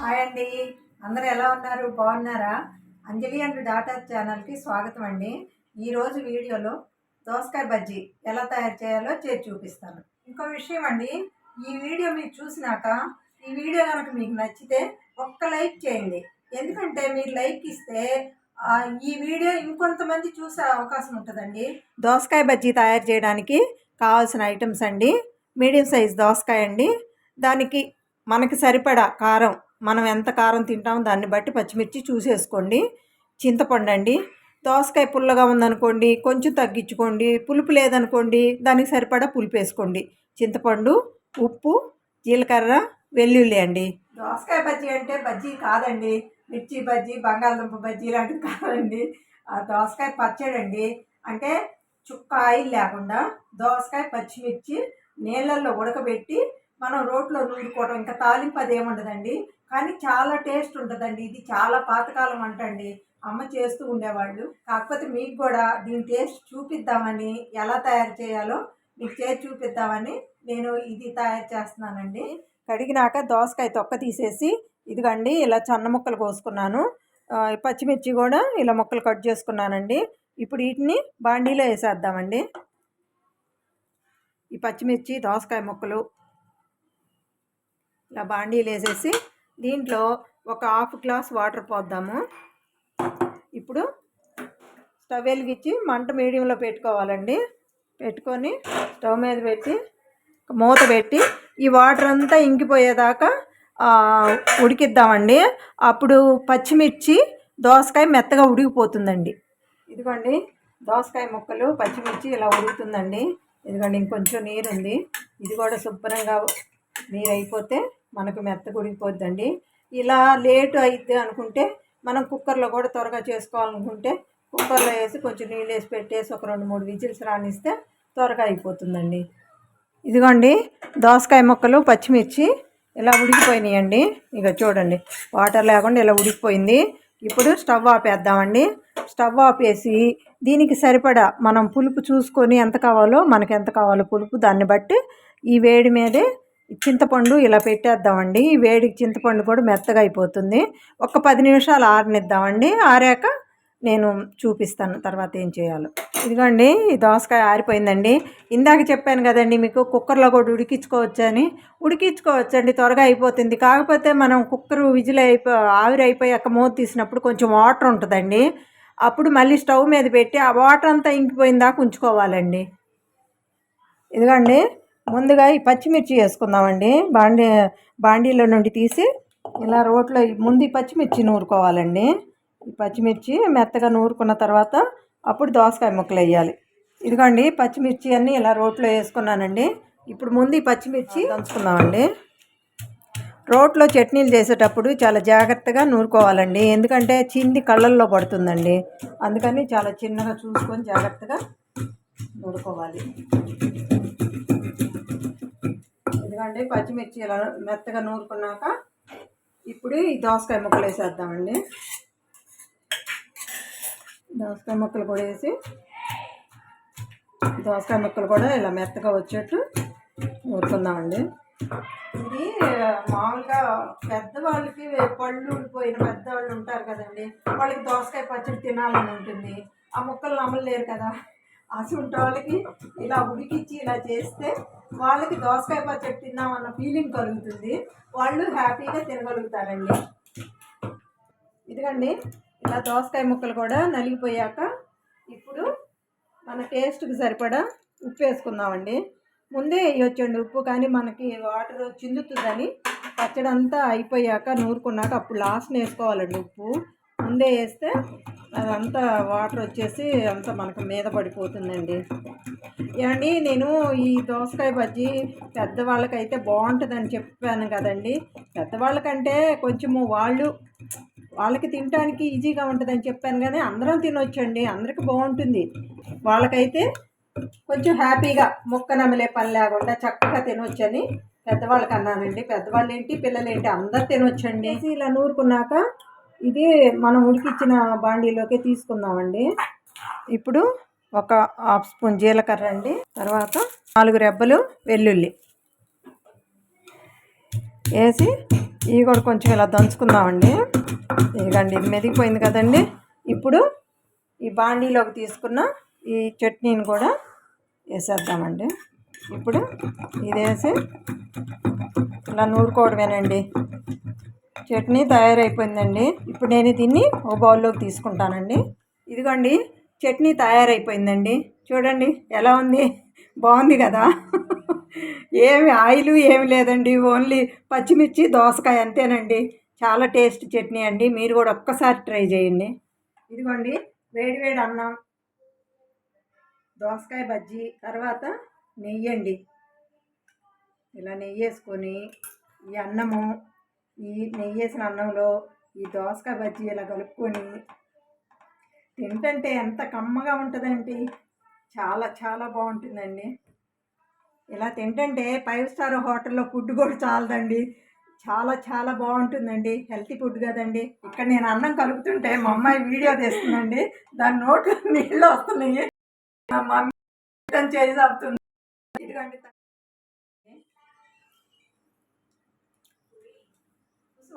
Hi అండి, అందరూ ఎలా ఉన్నారు? బాగున్నారా? అంజలి అండ్ డాటర్ ఛానల్కి స్వాగతం అండి. ఈరోజు వీడియోలో దోసకాయ బజ్జీ ఎలా తయారు చేయాలో చేసి చూపిస్తాను. ఇంకో విషయం అండి, ఈ వీడియో మీరు చూసినాక ఈ వీడియో కనుక మీకు నచ్చితే ఒక్క లైక్ చేయండి. ఎందుకంటే మీరు లైక్ ఇస్తే ఈ వీడియో ఇంకొంతమంది చూసే అవకాశం ఉంటుందండి. దోసకాయ బజ్జీ తయారు చేయడానికి కావాల్సిన ఐటమ్స్ అండి: మీడియం సైజ్ దోసకాయ అండి, దానికి మనకి సరిపడా కారం, మనం ఎంత కారం తింటామో దాన్ని బట్టి పచ్చిమిర్చి చూసేసుకోండి. చింతపండు అండి, దోసకాయ పుల్లగా ఉందనుకోండి కొంచెం తగ్గించుకోండి, పులుపు లేదనుకోండి దానికి సరిపడా పులుపు వేసుకోండి. చింతపండు, ఉప్పు, జీలకర్ర, వెల్లుల్లి అండి. దోసకాయ బజ్జీ అంటే బజ్జీ కాదండి, మిర్చి బజ్జీ, బంగాళదుంప బజ్జీ లాంటివి కాదండి. దోసకాయ పచ్చడి అండి. అంటే చుక్క ఆయిల్ లేకుండా దోసకాయ పచ్చిమిర్చి నీళ్ళల్లో ఉడకబెట్టి మనం రోట్లో నూరుకోవడం, ఇంకా తాలింపు అదేముండదండి. కానీ చాలా టేస్ట్ ఉంటుందండి. ఇది చాలా పాతకాలం వంట అండి, అమ్మ చేస్తూ ఉండేవాళ్ళు. కాకపోతే మీకు కూడా దీని టేస్ట్ చూపిద్దామని, ఎలా తయారు చేయాలో మీకు చేసి చూపిద్దామని నేను ఇది తయారు చేస్తున్నానండి. కడిగినాక దోసకాయ తొక్క తీసేసి ఇదిగండి ఇలా సన్న ముక్కలు కోసుకున్నాను. పచ్చిమిర్చి కూడా ఇలా ముక్కలు కట్ చేసుకున్నానండి. ఇప్పుడు వీటిని బాండీలో వేసేద్దామండి. ఈ పచ్చిమిర్చి, దోసకాయ ముక్కలు ఇలా బాండీలు వేసేసి దీంట్లో ఒక హాఫ్ గ్లాస్ వాటర్ పోద్దాము. ఇప్పుడు స్టవ్ వెలిగించి మంట మీడియంలో పెట్టుకోవాలండి. పెట్టుకొని స్టవ్ మీద పెట్టి మూత పెట్టి ఈ వాటర్ అంతా ఇంకిపోయేదాకా ఉడికిద్దామండి. అప్పుడు పచ్చిమిర్చి, దోసకాయ మెత్తగా ఉడికిపోతుందండి. ఇదిగోండి దోసకాయ ముక్కలు, పచ్చిమిర్చి ఇలా ఉడుకుతుందండి. ఇదిగోండి ఇంకొంచెం నీరు ఉంది, ఇది కూడా శుభ్రంగా నీరు అయిపోతే మనకు మెత్తగా ఉడికిపోద్దండి. ఇలా లేటు అయితే అనుకుంటే మనం కుక్కర్లో కూడా త్వరగా చేసుకోవాలనుకుంటే కుక్కర్లో వేసి కొంచెం నీళ్ళు వేసి పెట్టేసి ఒక 2-3 విజిల్స్ రానిస్తే త్వరగా అయిపోతుందండి. ఇదిగోండి దోసకాయ ముక్కలు, పచ్చిమిర్చి ఇలా ఉడికిపోయినాయండి. ఇక చూడండి వాటర్ లేకుండా ఇలా ఉడికిపోయింది. ఇప్పుడు స్టవ్ ఆపేద్దామండి. స్టవ్ ఆపేసి దీనికి సరిపడా మనం పులుపు చూసుకొని ఎంత కావాలో, మనకి ఎంత కావాలో పులుపు దాన్ని బట్టి ఈ వేడి మీదే చింతపండు ఇలా పెట్టేద్దామండి. ఈ వేడికి చింతపండు కూడా మెత్తగా అయిపోతుంది. ఒక 10 నిమిషాలు ఆరనిద్దామండి. ఆరాక నేను చూపిస్తాను తర్వాత ఏం చేయాలో. ఇదిగోండి ఈ దోసకాయ ఆరిపోయిందండి. ఇందాక చెప్పాను కదండి మీకు కుక్కర్లో కూడా ఉడికించుకోవచ్చండి, త్వరగా అయిపోతుంది. కాకపోతే మనం కుక్కర్ విజిల్ ఆవిరి అయిపోయాక మూత తీసినప్పుడు కొంచెం వాటర్ ఉంటుందండి. అప్పుడు మళ్ళీ స్టవ్ మీద పెట్టి ఆ వాటర్ అంతా ఇంకిపోయిన దాకా ఉంచుకోవాలండి. ఇదిగోండి ముందుగా ఈ పచ్చిమిర్చి వేసుకుందామండి. బాండీలో నుండి తీసి ఇలా రోట్లో ముందు ఈ పచ్చిమిర్చి నూరుకోవాలండి. ఈ పచ్చిమిర్చి మెత్తగా నూరుకున్న తర్వాత అప్పుడు దోసకాయ ముక్కలు వేయాలి. ఇదిగోండి పచ్చిమిర్చి అన్నీ ఇలా రోట్లో వేసుకున్నానండి. ఇప్పుడు ముందు ఈ పచ్చిమిర్చి దంచుకుందామండి. రోట్లో చట్నీలు చేసేటప్పుడు చాలా జాగ్రత్తగా నూరుకోవాలండి, ఎందుకంటే చింది కళ్ళల్లో పడుతుందండి. అందుకని చాలా చిన్నగా చూసుకొని జాగ్రత్తగా నూరుకోవాలి. ఎందుకంటే పచ్చిమిర్చి ఇలా మెత్తగా నూరుకున్నాక ఇప్పుడు ఈ దోసకాయ ముక్కలు వేసేద్దామండి. దోసకాయ ముక్కలు కూడా వేసి దోసకాయ ముక్కలు కూడా ఇలా మెత్తగా వచ్చేట్టు నూరుకుందామండి. ఇది మామూలుగా పెద్దవాళ్ళకి, పళ్ళు ఊడిపోయిన పెద్దవాళ్ళు ఉంటారు కదండి, వాళ్ళకి దోసకాయ పచ్చడి తినాలని ఉంటుంది, ఆ ముక్కలు నమ్మలేరు కదా. అసలు వాళ్ళకి ఇలా ఉడికిచ్చి ఇలా చేస్తే వాళ్ళకి దోసకాయ పచ్చడి తిన్నామన్న ఫీలింగ్ కలుగుతుంది, వాళ్ళు హ్యాపీగా తినగలుగుతారండి. ఇదిగండి ఇలా దోసకాయ ముక్కలు కూడా నలిగిపోయాక ఇప్పుడు మన టేస్ట్కి సరిపడా ఉప్పు వేసుకుందామండి. ముందే వేయొచ్చండి ఉప్పు, కానీ మనకి వాటర్ చిందుతుందని పచ్చడి అంతా అయిపోయాక నూరుకున్నాక అప్పుడు లాస్ట్ని వేసుకోవాలండి ఉప్పు. ముందే వేస్తే అదంతా వాటర్ వచ్చేసి అంతా మనకు మీద పడిపోతుందండి. ఏమండి నేను ఈ దోసకాయ బజ్జీ పెద్దవాళ్ళకైతే బాగుంటుందని చెప్పాను కదండి. పెద్దవాళ్ళకంటే కొంచెము వాళ్ళకి తినడానికి ఈజీగా ఉంటుందని చెప్పాను, కానీ అందరం తినొచ్చండి, అందరికి బాగుంటుంది. వాళ్ళకైతే కొంచెం హ్యాపీగా ముక్క నమిలే పని లేకుండా చక్కగా తినొచ్చని పెద్దవాళ్ళకి అన్నానండి. పెద్దవాళ్ళు ఏంటి, పిల్లలేంటి, అందరు తినొచ్చండి. ఇలా నూరుకున్నాక ఇది మనం ఉడికిచ్చిన బాండీలోకి తీసుకుందామండి. ఇప్పుడు ఒక 1/2 స్పూన్ జీలకర్ర అండి, తర్వాత 4 రెబ్బలు వెల్లుల్లి వేసి ఇవి కూడా కొంచెం ఇలా దంచుకుందామండి. ఇదిగండి ఇది మెదిగిపోయింది కదండి. ఇప్పుడు ఈ బాండీలోకి తీసుకున్న ఈ చట్నీని కూడా వేసేద్దామండి. ఇప్పుడు ఇది వేసి ఇలా నూరుకోవడమేనండి. చట్నీ తయారైపోయిందండి. ఇప్పుడు నేను దీన్ని ఓ బౌల్లోకి తీసుకుంటానండి. ఇదిగోండి చట్నీ తయారైపోయిందండి. చూడండి ఎలా ఉంది, బాగుంది కదా. ఏమి ఆయిల్ ఏమి లేదండి, ఓన్లీ పచ్చిమిర్చి దోసకాయ అంతేనండి. చాలా టేస్ట్ చట్నీ అండి. మీరు కూడా ఒక్కసారి ట్రై చేయండి. ఇదిగోండి వేడివేడి అన్నం, దోసకాయ బజ్జీ, తర్వాత నెయ్యి అండి. ఇలా నెయ్యి వేసుకొని ఈ అన్నము, ఈ నెయ్యి వేసిన అన్నంలో ఈ దోసకాయ బజ్జీ ఇలా కలుపుకొని తింటుంటే ఎంత కమ్మగా ఉంటుందండి. చాలా చాలా బాగుంటుందండి. ఇలా తింటుంటే 5 స్టార్ హోటల్లో ఫుడ్ కూడా చాలదండి. చాలా చాలా బాగుంటుందండి. హెల్తీ ఫుడ్ కదండి. ఇక్కడ నేను అన్నం కలుపుతుంటే మా అమ్మాయి వీడియో తీస్తుందండి. దాని నోట్లో నీళ్ళు వస్తున్నాయి. మా మమ్మీ చేసి అవుతుంది. ఇదిగండి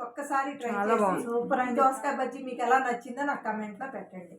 ఒక్కసారి ట్రై చేసి సూపర్ అండి. దోసకాయ బజ్జీ మీకు ఎలా నచ్చిందో నాకు కమెంట్లో పెట్టండి.